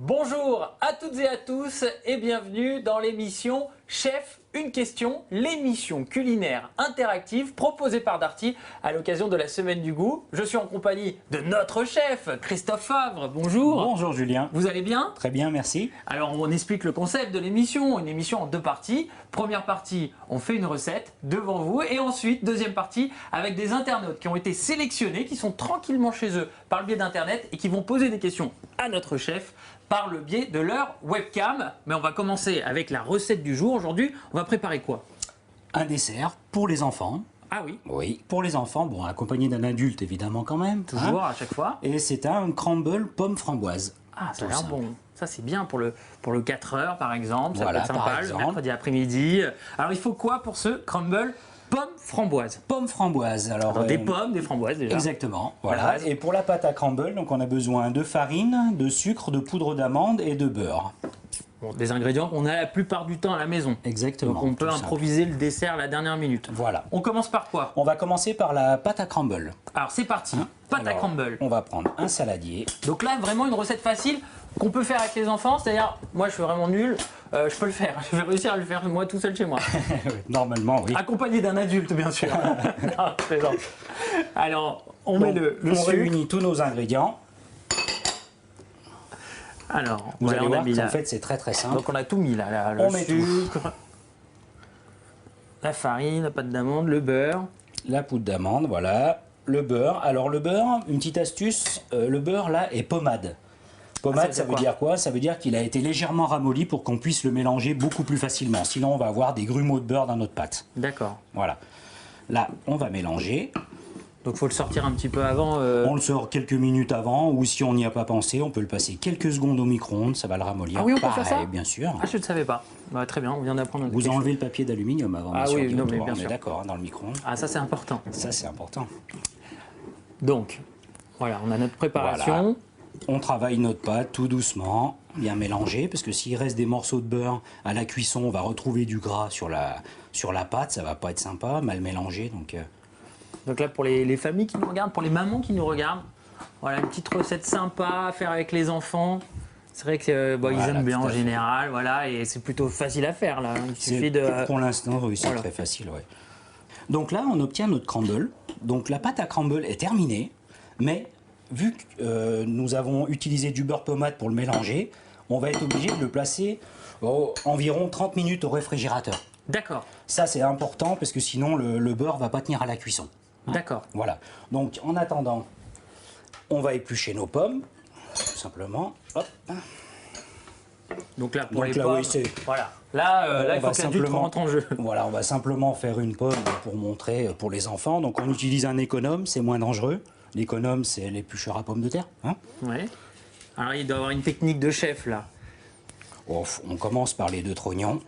Bonjour à toutes et à tous et bienvenue dans l'émission Chef, une question, l'émission culinaire interactive proposée par Darty à l'occasion de la Semaine du Goût. Je suis en compagnie de notre chef, Christophe Favre. Bonjour. Bonjour Julien. Vous allez bien? Très bien, merci. Alors on explique le concept de l'émission, une émission en deux parties. Première partie, on fait une recette devant vous et ensuite, deuxième partie, avec des internautes qui ont été sélectionnés, qui sont tranquillement chez eux par le biais d'internet et qui vont poser des questions à notre chef par le biais de leur webcam. Mais on va commencer avec la recette du jour. Aujourd'hui, on va préparer quoi? Un dessert pour les enfants. Ah oui, Oui, pour les enfants, bon, accompagné d'un adulte évidemment quand même. toujours hein. à chaque fois. Et c'est un crumble pomme framboise. Ah, ça a Tout l'air simple. bon. Ça, c'est bien pour le 4 heures, par exemple. Ça Voilà, peut être par sympa, le exemple. mercredi après-midi. Alors, il faut quoi pour ce crumble pomme framboise? Pomme framboise. Alors, Des pommes, des framboises déjà. Exactement. La Voilà. base. Et pour la pâte à crumble, donc on a besoin de farine, de sucre, de poudre d'amande et de beurre. Bon, des ingrédients qu'on a la plupart du temps à la maison. Exactement. Donc, on peut tout simple. improviser le dessert à la dernière minute. Voilà. On commence par quoi? On va commencer par la pâte à crumble. Alors, c'est parti. Pâte à Alors, crumble. On va prendre un saladier. Donc là, vraiment une recette facile qu'on peut faire avec les enfants. C'est-à-dire, moi, je suis vraiment nul. Je peux le faire. Je vais réussir à le faire moi tout seul chez moi. Normalement, oui. Accompagné d'un adulte, bien sûr. Non, je plaisante. Alors, on met Donc, le on sucre. réunit tous nos ingrédients. Alors, Vous voilà, allez on a voir mis qu'en là. fait, c'est très très simple. Donc, on a tout mis là. Le On met tout. sucre, la farine, la pâte d'amande, le beurre. La poudre d'amande, voilà. Le beurre. Alors le beurre, une petite astuce, le beurre là est pommade. Pommade, ça veut dire quoi? Ça veut dire qu'il a été légèrement ramolli pour qu'on puisse le mélanger beaucoup plus facilement. Sinon, on va avoir des grumeaux de beurre dans notre pâte. D'accord. Voilà. Là, on va mélanger. Donc, il faut le sortir un petit peu avant. On le sort quelques minutes avant, ou si on n'y a pas pensé, on peut le passer quelques secondes au micro-ondes, ça va le ramollir. Ah oui, on peut Pareil, faire ça? bien sûr. Ah, je ne savais pas. Bah, très bien, on vient d'apprendre. Vous quelque enlevez chose. le papier d'aluminium avant. Ah bien sûr, oui, non, mais on bien est sûr. d'accord, hein, dans le micro-ondes. Ah, ça, c'est important. Ça, c'est important. Donc, voilà, on a notre préparation. Voilà. On travaille notre pâte tout doucement, bien mélangé, parce que s'il reste des morceaux de beurre à la cuisson, on va retrouver du gras sur la pâte, ça va pas être sympa, mal mélangé. Donc là, pour les familles qui nous regardent, pour les mamans qui nous regardent, voilà une petite recette sympa à faire avec les enfants. C'est vrai que ils Voilà, aiment bien tout en à fait. général, voilà, et c'est plutôt facile à faire là. Il suffit de. Pour l'instant, oui, c'est voilà. très facile. Ouais. Donc là, on obtient notre crumble. Donc la pâte à crumble est terminée, mais vu que nous avons utilisé du beurre pommade pour le mélanger, on va être obligé de le placer environ 30 minutes au réfrigérateur. D'accord, Ça, c'est important parce que sinon, le beurre va pas tenir à la cuisson. d'accord. Voilà. Donc, en attendant, on va éplucher nos pommes, tout simplement. Hop. Donc là, pour Donc les là, pommes, oui, c'est- voilà. Là, il On faut va que l'adulte rentre en jeu. Voilà, on va simplement faire une pomme pour montrer pour les enfants. Donc, on utilise un économe, c'est moins dangereux. L'économe, c'est l'éplucheur à pommes de terre. Hein. Ouais. Alors, il doit y avoir une technique de chef là. On commence par les 2 trognons.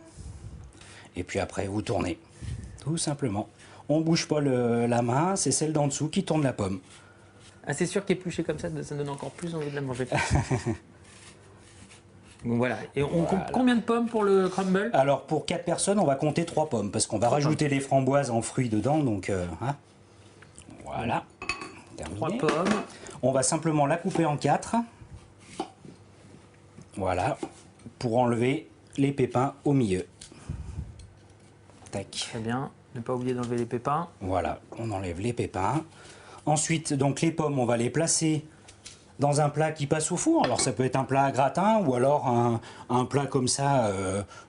Et puis après, vous tournez. Tout simplement. On bouge pas la main, c'est celle d'en dessous qui tourne la pomme. Ah, c'est sûr qu'éplucher comme ça donne encore plus envie de la manger. Donc voilà. Et on compte combien de pommes pour le crumble? Alors pour 4 personnes, on va compter 3 pommes parce qu'on va rajouter les framboises en fruits dedans. Donc hein. Voilà. 3 Terminé. pommes. On va simplement la couper en 4. Voilà. Pour enlever les pépins au milieu. Tac. Très bien. Ne pas oublier d'enlever les pépins. Voilà. On enlève les pépins. Ensuite, donc les pommes, on va les placer dans un plat qui passe au four. Alors ça peut être un plat à gratin ou alors un plat comme ça,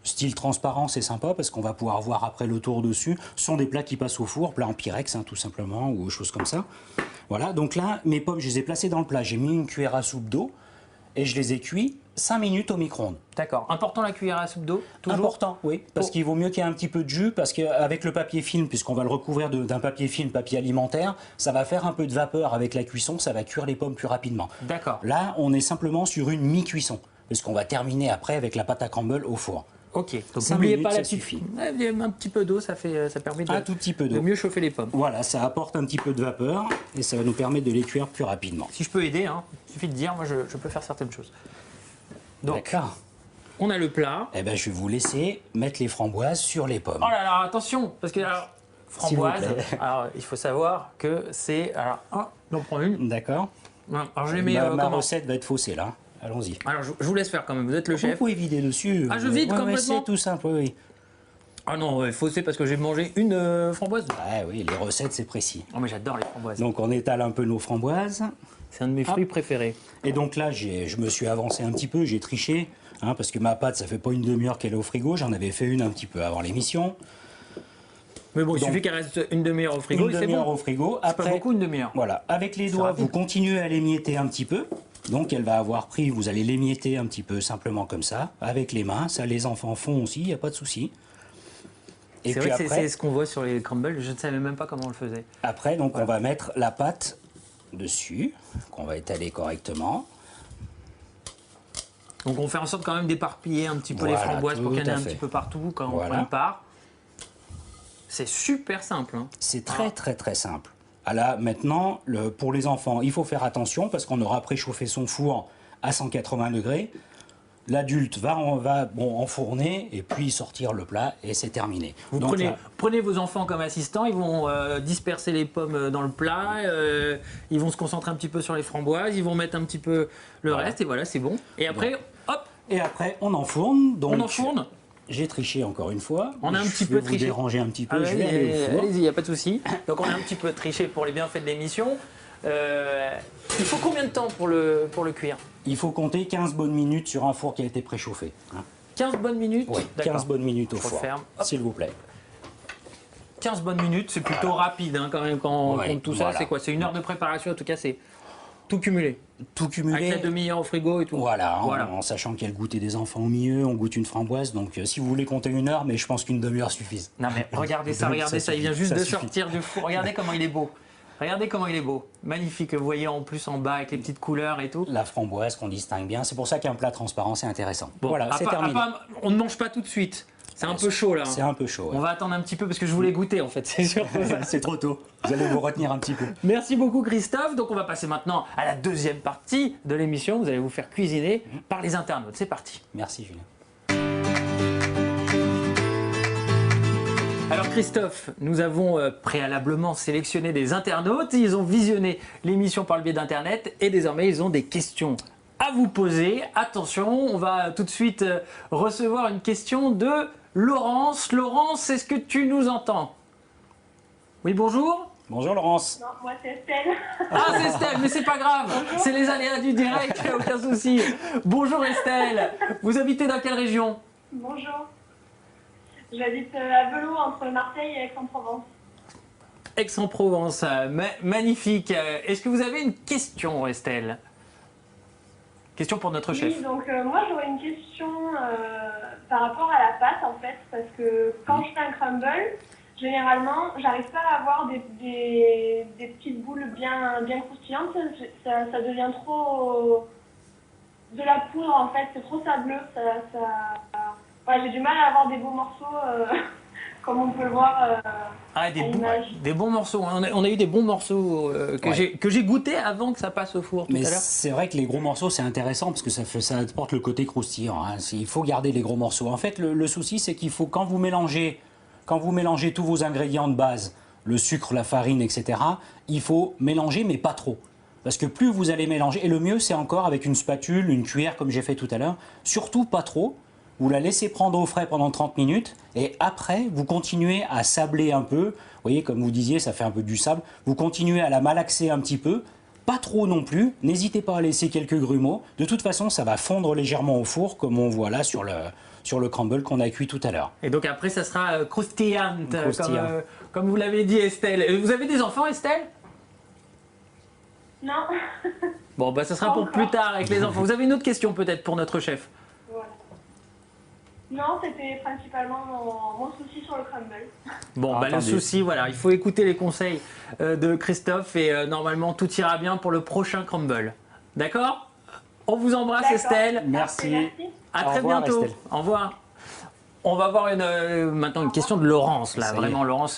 style transparent, c'est sympa parce qu'on va pouvoir voir après le tour dessus. Ce sont des plats qui passent au four, plat en pyrex hein, tout simplement ou choses comme ça. Voilà, donc là, mes pommes, je les ai placées dans le plat. J'ai mis une cuillère à soupe d'eau et je les ai cuits 5 minutes au micro-ondes. D'accord. Important la cuillère à soupe d'eau, toujours. Important, oui, parce qu'il vaut mieux qu'il y ait un petit peu de jus, parce qu'avec le papier film, puisqu'on va le recouvrir d'un papier film, papier alimentaire, ça va faire un peu de vapeur avec la cuisson, ça va cuire les pommes plus rapidement. D'accord. Là, on est simplement sur une mi-cuisson, parce qu'on va terminer après avec la pâte à crumble au four. Ok. Donc 5 n'oubliez minutes, pas la ça petite suffit. un petit peu d'eau, ça permet Un tout petit peu de d'eau. mieux chauffer les pommes. Voilà, ça apporte un petit peu de vapeur, et ça va nous permettre de les cuire plus rapidement. Si je peux aider, hein, il suffit de dire, moi je peux faire certaines choses. Donc, D'accord. on a le plat. Eh ben, je vais vous laisser mettre les framboises sur les pommes. Oh là là, attention, parce que alors, S'il vous framboise, plaît. alors il faut savoir que c'est. Alors, on en prend une. D'accord. Alors je les mets Ma comment? recette va être faussée là. Allons-y. Alors, je vous laisse faire quand même, vous êtes le Vous chef. pouvez vider dessus. Ah, je vide complètement. C'est tout simple, oui. Ah non, il faut c'est parce que j'ai mangé une framboise. Ah oui, les recettes, c'est précis. Oh, mais j'adore les framboises. Donc on étale un peu nos framboises. C'est un de mes fruits préférés. Et donc là, je me suis avancé un petit peu, j'ai triché, hein, parce que ma pâte, ça fait pas une demi-heure qu'elle est au frigo. J'en avais fait une un petit peu avant l'émission. Mais bon, il Donc, suffit qu'elle reste une demi-heure au frigo Une et c'est demi-heure bon. au frigo. C'est Après, pas beaucoup, une demi-heure. voilà, avec les doigts, rapide. vous continuez à l'émietter un petit peu. Donc elle va avoir pris, vous allez l'émietter un petit peu simplement comme ça, avec les mains. Ça, les enfants font aussi, il n'y a pas de souci. Et C'est puis vrai que après, c'est ce qu'on voit sur les crumbles. Je ne savais même pas comment on le faisait. après, donc on va mettre la pâte dessus, qu'on va étaler correctement. Donc on fait en sorte quand même d'éparpiller un petit peu les Voilà, framboises pour qu'il y en ait tout à un fait. petit peu partout quand Voilà. on prend une part. C'est super simple. Hein. C'est très simple. Ah là, maintenant, pour les enfants, il faut faire attention parce qu'on aura préchauffé son four à 180 degrés. L'adulte va enfourner et puis sortir le plat et c'est terminé. Vous Donc prenez vos enfants comme assistants, ils vont disperser les pommes dans le plat, ils vont se concentrer un petit peu sur les framboises, ils vont mettre un petit peu le reste et voilà, c'est bon. Et après, hop, Et après, on enfourne. Donc, on enfourne. j'ai triché encore une fois. On a un petit Je peu vais vous triché. déranger un petit peu. Ah, je vais aller au four. allez-y, il n'y a pas de souci. Donc on a un petit peu triché pour les bienfaits de l'émission. Il faut combien de temps pour le cuire? Il faut compter 15 bonnes minutes sur un four qui a été préchauffé. Hein. 15 bonnes minutes. Oui, D'accord. 15 bonnes minutes au Je four, referme. Hop. s'il vous plaît. 15 bonnes minutes, c'est plutôt rapide hein, quand même quand on Ouais, compte tout ça. voilà. C'est quoi? C'est une heure de préparation, en tout cas c'est tout cumulé. Tout cumulé. Avec la demi-heure au frigo et tout. Voilà, en sachant qu'il y a le goûter des enfants au milieu, on goûte une framboise, donc si vous voulez compter une heure, mais je pense qu'une demi-heure suffise. Non mais regardez ça, il suffit, vient juste ça de suffit. sortir du four. Regardez comment il est beau. Regardez comment il est beau. Magnifique, vous voyez en plus en bas avec les petites couleurs et tout. La framboise qu'on distingue bien, c'est pour ça qu'un plat transparent c'est intéressant. Bon, voilà, c'est terminé. on ne mange pas tout de suite. C'est un peu chaud là. C'est un peu chaud. On va attendre un petit peu parce que je voulais goûter en fait, c'est sûr. C'est trop tôt. Vous allez vous retenir un petit peu. Merci beaucoup Christophe. Donc on va passer maintenant à la deuxième partie de l'émission. Vous allez vous faire cuisiner par les internautes. C'est parti. Merci Julien. Alors Christophe, nous avons préalablement sélectionné des internautes. Ils ont visionné l'émission par le biais d'Internet et désormais ils ont des questions à vous poser. Attention, on va tout de suite recevoir une question de Laurence. Laurence, est-ce que tu nous entends? Oui, bonjour. Bonjour Laurence. Non, moi c'est Estelle. Ah, c'est Estelle, mais c'est pas grave. C'est les aléas du direct, aucun souci. Bonjour Estelle. Vous habitez dans quelle région? Bonjour. J'habite à Velot, entre Marseille et Aix-en-Provence. Aix-en-Provence, magnifique. Est-ce que vous avez une question, Estelle? Question pour notre chef. Oui, donc moi j'aurais une question par rapport à la pâte en fait, parce que quand je fais un crumble, généralement j'arrive pas à avoir des petites boules bien croustillantes, ça devient trop de la poudre en fait, c'est trop sableux, ouais, j'ai du mal à avoir des beaux morceaux comme on peut le voir Ah, l'image. des bons morceaux. On a eu des bons morceaux que j'ai goûté avant que ça passe au four tout Mais à l'heure. c'est vrai que les gros morceaux c'est intéressant parce que ça apporte le côté croustillant. Hein. Il faut garder les gros morceaux. En fait, le souci c'est qu'il faut quand vous mélangez tous vos ingrédients de base, le sucre, la farine, etc. Il faut mélanger mais pas trop. Parce que plus vous allez mélanger, et le mieux c'est encore avec une spatule, une cuillère comme j'ai fait tout à l'heure, surtout pas trop. Vous la laissez prendre au frais pendant 30 minutes et après, vous continuez à sabler un peu. Vous voyez, comme vous disiez, ça fait un peu du sable. Vous continuez à la malaxer un petit peu, pas trop non plus. N'hésitez pas à laisser quelques grumeaux. De toute façon, ça va fondre légèrement au four, comme on voit là sur le crumble qu'on a cuit tout à l'heure. Et donc après, ça sera croustillante, Croustillant. comme vous l'avez dit, Estelle. Vous avez des enfants, Estelle? Non. Bon, bah ça sera pour plus tard avec les enfants. Vous avez une autre question peut-être pour notre chef? Voilà. Non, c'était principalement mon souci sur le crumble. Bon, bah, le Entendu. souci, voilà, il faut écouter les conseils de Christophe et normalement tout ira bien pour le prochain crumble. D'accord? On vous embrasse, D'accord. Estelle. Merci. Merci. À Au très revoir, bientôt. Estelle. Au revoir. On va voir maintenant une question de Laurence, là. Ça y est. Vraiment, Laurence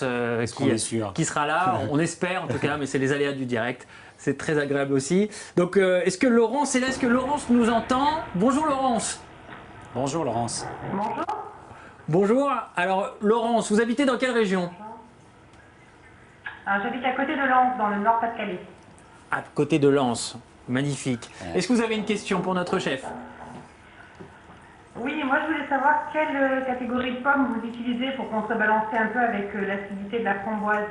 qu'on est sûr qui sera là. On espère, en tout cas, mais c'est les aléas du direct. C'est très agréable aussi. Donc, est-ce que Laurence est là? Est-ce que Laurence nous entend? Bonjour, Laurence. Bonjour Laurence. Bonjour. Bonjour. Alors, Laurence, vous habitez dans quelle région? J'habite à côté de Lens, dans le Nord-Pas-de-Calais. À côté de Lens. Magnifique. Est-ce que vous avez une question pour notre chef? Oui, moi je voulais savoir quelle catégorie de pommes vous utilisez pour contrebalancer un peu avec l'acidité de la framboise.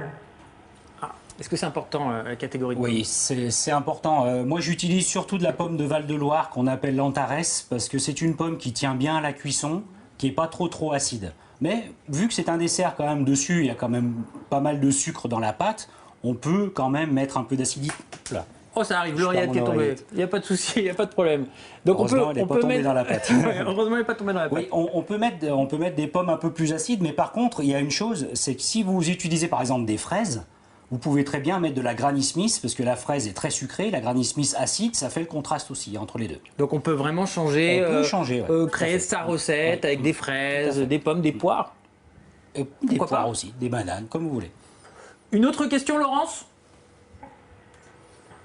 Est-ce que c'est important, la catégorie de pommes? Oui, c'est important. Moi, j'utilise surtout de la pomme de Val-de-Loire qu'on appelle l'Antares parce que c'est une pomme qui tient bien à la cuisson, qui n'est pas trop acide. Mais vu que c'est un dessert quand même dessus, il y a quand même pas mal de sucre dans la pâte, on peut quand même mettre un peu d'acidité. Là. Oh, ça arrive, l'oreillette qui est tombée. Il n'y a pas de souci, il n'y a pas de problème. Donc heureusement, elle n'est pas tombée dans la pâte. Ouais, heureusement, elle n'est pas tombée dans la pâte. Oui, on peut mettre des pommes un peu plus acides, mais par contre, il y a une chose, c'est que si vous utilisez par exemple des fraises, vous pouvez très bien mettre de la Granny Smith, parce que la fraise est très sucrée, la Granny Smith acide, ça fait le contraste aussi entre les deux. Donc on peut vraiment changer, créer sa recette avec des fraises, des pommes, des poires. Des poires aussi, des bananes, comme vous voulez. Une autre question, Laurence?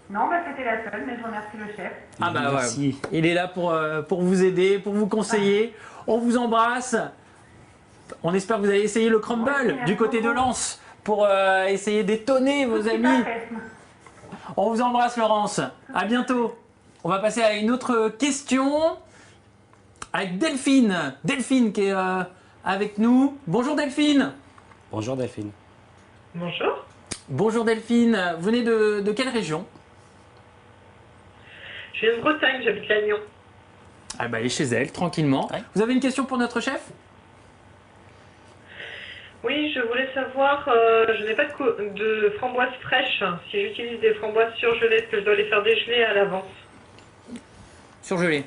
Non, c'était la seule, mais je remercie le chef. Ah bah merci. ouais, il est là pour vous aider, pour vous conseiller. On vous embrasse. On espère que vous allez essayer le crumble du côté de Lens pour essayer d'étonner vos amis. On vous embrasse, Laurence. À bientôt. On va passer à une autre question avec Delphine. Delphine qui est avec nous. Bonjour Delphine. Bonjour Delphine. Bonjour. Bonjour Delphine. Vous venez de quelle région? Je viens de Bretagne, j'habite Lannion. Ah bah elle est chez elle, tranquillement. Ouais. Vous avez une question pour notre chef? Oui, je voulais savoir, je n'ai pas de framboises fraîches. Si j'utilise des framboises surgelées, est-ce que je dois les faire dégeler à l'avance? Surgelé.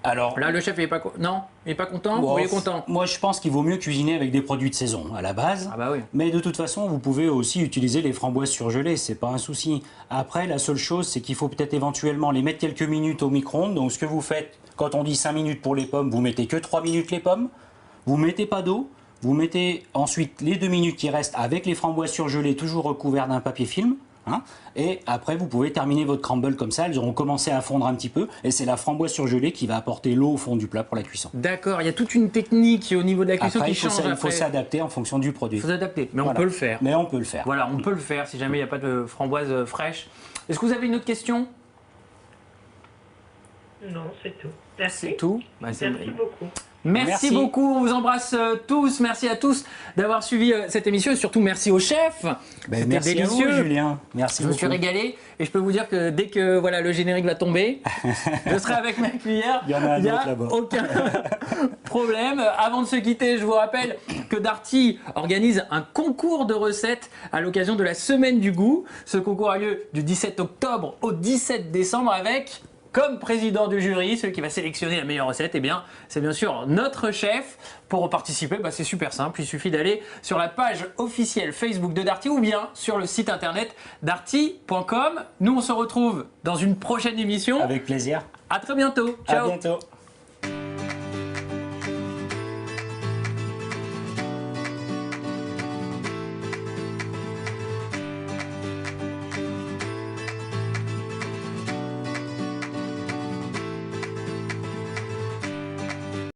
Alors, Là, le chef, il est pas, non, il est pas content ou il est content? moi, je pense qu'il vaut mieux cuisiner avec des produits de saison à la base. Ah bah oui. Mais de toute façon, vous pouvez aussi utiliser les framboises surgelées, c'est pas un souci. Après, la seule chose, c'est qu'il faut peut-être éventuellement les mettre quelques minutes au micro-ondes. Donc, ce que vous faites, quand on dit 5 minutes pour les pommes, vous mettez que 3 minutes les pommes. Vous mettez pas d'eau. Vous mettez ensuite les 2 minutes qui restent avec les framboises surgelées, toujours recouvertes d'un papier film. Hein, et après, vous pouvez terminer votre crumble comme ça. Elles auront commencé à fondre un petit peu. Et c'est la framboise surgelée qui va apporter l'eau au fond du plat pour la cuisson. D'accord, il y a toute une technique au niveau de la cuisson Après, qui change. il faut s'adapter en fonction du produit. Il faut s'adapter, mais Voilà. on peut le faire. Mais on peut le faire. Voilà, on peut le faire si jamais il n'y a pas de framboise fraîche. Est-ce que vous avez une autre question? Non, c'est tout. Merci. C'est tout. Bah, c'est- Merci beaucoup. Merci beaucoup, on vous embrasse tous. Merci à tous d'avoir suivi cette émission et surtout merci au chef. C'était Merci délicieux. à vous, Julien. Merci Je me beaucoup. suis régalé et je peux vous dire que dès que voilà, le générique va tomber, je serai avec ma cuillère. Il y en a un autre là-bas. Aucun problème. Avant de se quitter, je vous rappelle que Darty organise un concours de recettes à l'occasion de la Semaine du Goût. Ce concours a lieu du 17 octobre au 17 décembre avec, comme président du jury, celui qui va sélectionner la meilleure recette, eh bien, c'est bien sûr notre chef. Pour participer, c'est super simple. Il suffit d'aller sur la page officielle Facebook de Darty ou bien sur le site internet darty.com. Nous, on se retrouve dans une prochaine émission. Avec plaisir. À très bientôt. Ciao. À bientôt.